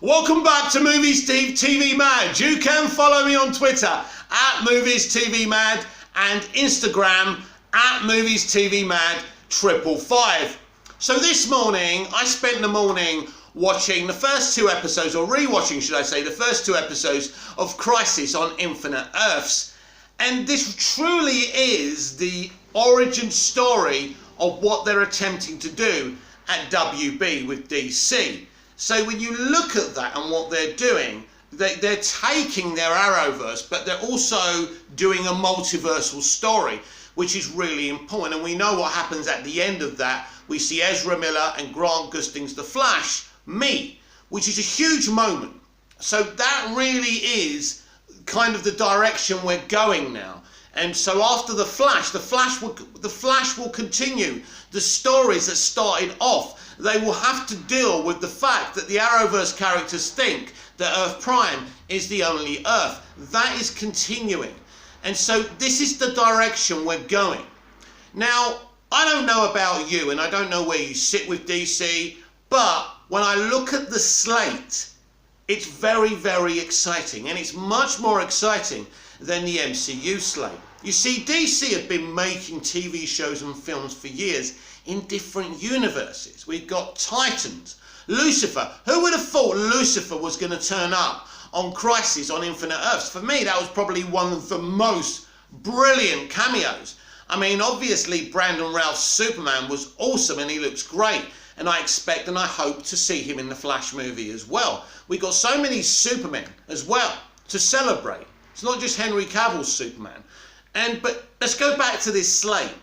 Welcome back to Movies TV Mad. You can follow me on Twitter at Movies TV Mad and Instagram at Movies TV Mad 555. So this morning, I spent the morning watching the first two episodes, or rewatching, should I say, the first two episodes of Crisis on Infinite Earths. And this truly is the origin story of what they're attempting to do at WB with DC. So when you look at that and what they're doing, they're taking their Arrowverse, but they're also doing a multiversal story, which is really important. And we know what happens at the end of that. We see Ezra Miller and Grant Gusting's The Flash meet, which is a huge moment. So that really is kind of the direction we're going now. And so after The Flash will continue the stories that started off. They will have to deal with the fact that the Arrowverse characters think that Earth Prime is the only Earth. That is continuing. And so this is the direction we're going. Now, I don't know about you, and I don't know where you sit with DC, but when I look at the slate, it's very, very exciting. And it's much more exciting than the MCU slate. You see, DC have been making TV shows and films for years in different universes. We've got Titans, Lucifer. Who would have thought Lucifer was going to turn up on Crisis on Infinite Earths? For me, that was probably one of the most brilliant cameos. I mean, obviously, Brandon Routh's Superman was awesome and he looks great. And I expect and I hope to see him in the Flash movie as well. We've got so many Supermen as well to celebrate. It's not just Henry Cavill's Superman. But let's go back to this slate.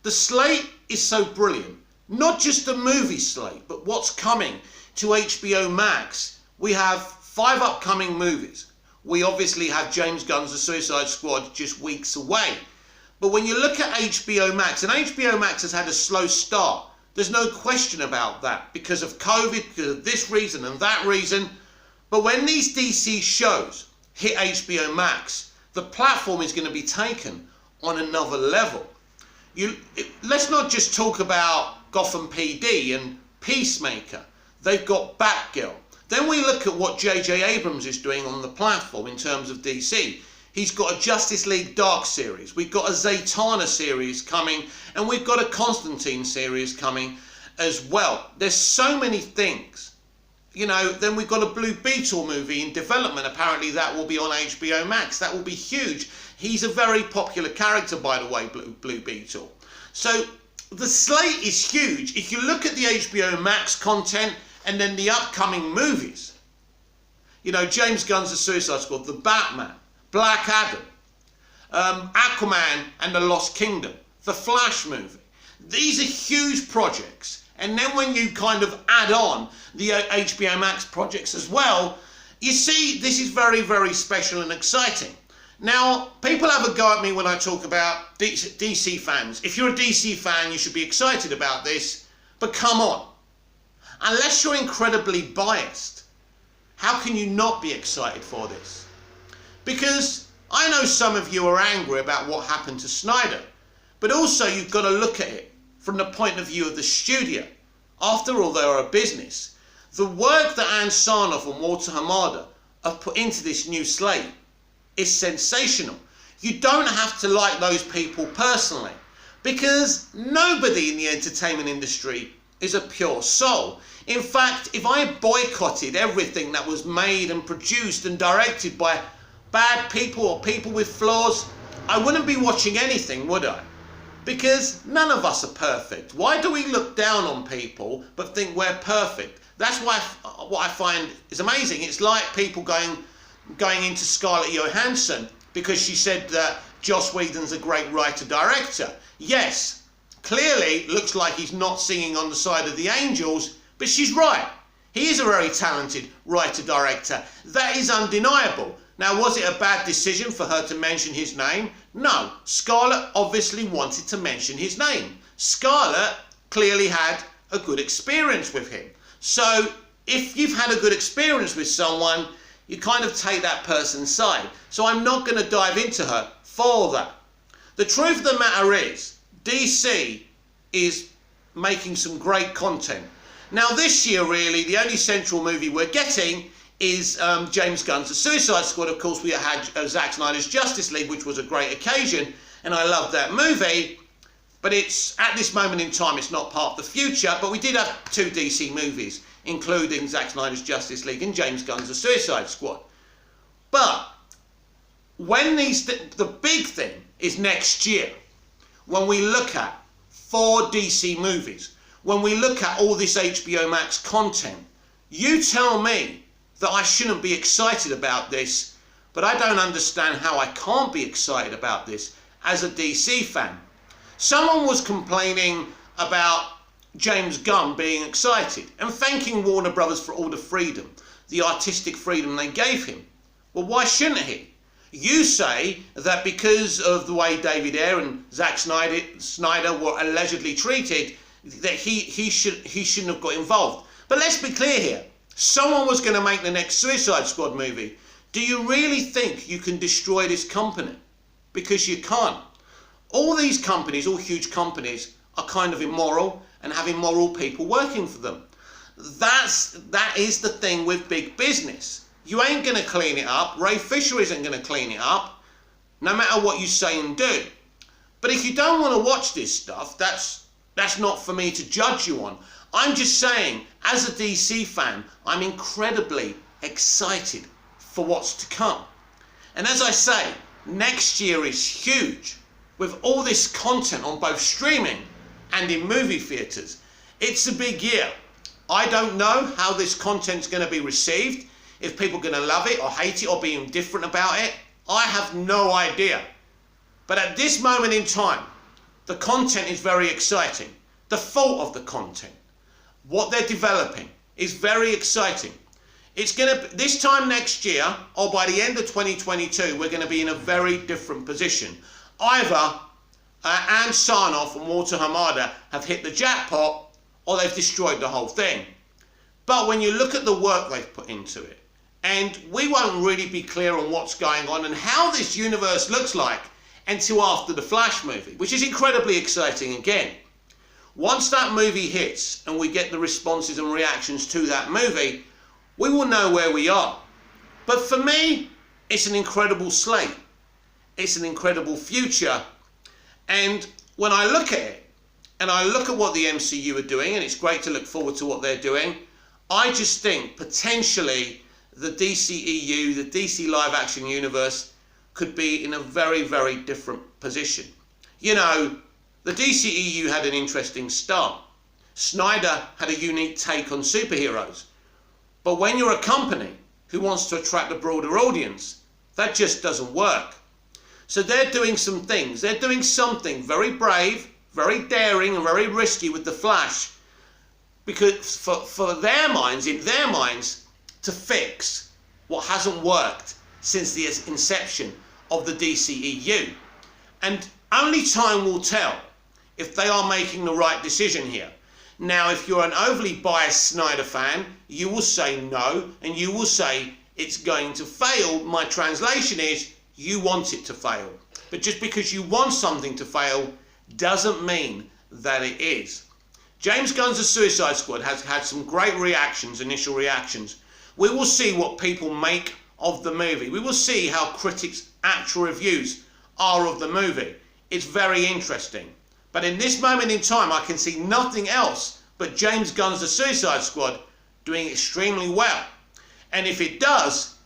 The slate is so brilliant. Not just the movie slate, but what's coming to HBO Max. We have 5 upcoming movies. We obviously have James Gunn's The Suicide Squad just weeks away. But when you look at HBO Max, and HBO Max has had a slow start, there's no question about that because of COVID, because of this reason and that reason. But when these DC shows hit HBO Max, the platform is going to be taken on another level. Let's not just talk about Gotham PD and Peacemaker. They've got Batgirl. Then we look at what J.J. Abrams is doing on the platform in terms of DC. He's got a Justice League Dark series. We've got a Zatanna series coming, and we've got a Constantine series coming as well. There's so many things. You know, then we've got a Blue Beetle movie in development. Apparently that will be on HBO Max. That will be huge. He's a very popular character, by the way, Blue Beetle. So the slate is huge. If you look at the HBO Max content and then the upcoming movies, you know, James Gunn's The Suicide Squad, The Batman, Black Adam, Aquaman and the Lost Kingdom, The Flash movie. These are huge projects. And then when you kind of add on the HBO Max projects as well, you see this is very, very special and exciting. Now, people have a go at me when I talk about DC fans. If you're a DC fan, you should be excited about this, but come on. Unless you're incredibly biased, how can you not be excited for this? Because I know some of you are angry about what happened to Snyder, but also you've got to look at it from the point of view of the studio. After all, they are a business. The work that Ann Sarnoff and Walter Hamada have put into this new slate is sensational. You don't have to like those people personally, because nobody in the entertainment industry is a pure soul. In fact, if I boycotted everything that was made and produced and directed by bad people or people with flaws, I wouldn't be watching anything, would I? Because none of us are perfect. Why do we look down on people but think we're perfect? That's why what I find is amazing. It's like people going into Scarlett Johansson because she said that Joss Whedon's a great writer-director. Yes, clearly looks like he's not singing on the side of the angels, but she's right. He is a very talented writer-director. That is undeniable. Now, was it a bad decision for her to mention his name? No. Scarlett obviously wanted to mention his name. Scarlett clearly had a good experience with him. So, if you've had a good experience with someone, you kind of take that person's side. So I'm not going to dive into her for that. The truth of the matter is, DC is making some great content. Now this year really, the only central movie we're getting is James Gunn's The Suicide Squad. Of course we had Zack Snyder's Justice League, which was a great occasion, and I loved that movie. But it's, at this moment in time, it's not part of the future, but we did have 2 DC movies, including Zack Snyder's Justice League and James Gunn's The Suicide Squad. But when the big thing is next year, when we look at 4 DC movies, when we look at all this HBO Max content, you tell me that I shouldn't be excited about this, but I don't understand how I can't be excited about this as a DC fan. Someone was complaining about James Gunn being excited and thanking Warner Brothers for all the freedom, the artistic freedom they gave him. Well, why shouldn't he? You say that because of the way David Ayer and Zack Snyder were allegedly treated, that he shouldn't have got involved. But let's be clear here. Someone was going to make the next Suicide Squad movie. Do you really think you can destroy this company? Because you can't. All these companies, all huge companies, are kind of immoral and have immoral people working for them. That is the thing with big business. You ain't going to clean it up. Ray Fisher isn't going to clean it up, no matter what you say and do. But if you don't want to watch this stuff, that's not for me to judge you on. I'm just saying, as a DC fan, I'm incredibly excited for what's to come. And as I say, next year is huge. With all this content on both streaming and in movie theatres, it's a big year. I don't know how this content's going to be received, if people are going to love it or hate it or be indifferent about it. I have no idea. But at this moment in time, the content is very exciting. The thought of the content, what they're developing, is very exciting. It's going to, this time next year, or by the end of 2022, we're going to be in a very different position. Either Ann Sarnoff and Walter Hamada have hit the jackpot, or they've destroyed the whole thing. But when you look at the work they've put into it, and we won't really be clear on what's going on and how this universe looks like until after the Flash movie, which is incredibly exciting again. Once that movie hits and we get the responses and reactions to that movie, we will know where we are. But for me, it's an incredible slate. It's an incredible future. And when I look at it, and I look at what the MCU are doing, and it's great to look forward to what they're doing, I just think potentially the DCEU, the DC live action universe, could be in a very, very different position. You know, the DCEU had an interesting start. Snyder had a unique take on superheroes. But when you're a company who wants to attract a broader audience, that just doesn't work. So they're doing some things. They're doing something very brave, very daring and very risky with the Flash, because for their minds, in their minds, to fix what hasn't worked since the inception of the DCEU. And only time will tell if they are making the right decision here. Now, if you're an overly biased Snyder fan, you will say no, and you will say it's going to fail. My translation is, you want it to fail. But just because you want something to fail doesn't mean that it is. James Gunn's The Suicide Squad has had some great reactions, initial reactions. We will see what people make of the movie. We will see how critics' actual reviews are of the movie. It's very interesting. But in this moment in time, I can see nothing else but James Gunn's The Suicide Squad doing extremely well. And if it does,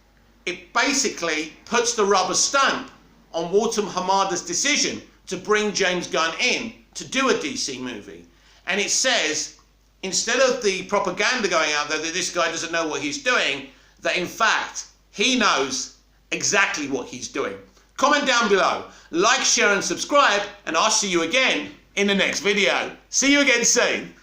it basically puts the rubber stamp on Walter Hamada's decision to bring James Gunn in to do a DC movie. And it says, instead of the propaganda going out there that this guy doesn't know what he's doing, that in fact, he knows exactly what he's doing. Comment down below, like, share and subscribe, and I'll see you again in the next video. See you again soon.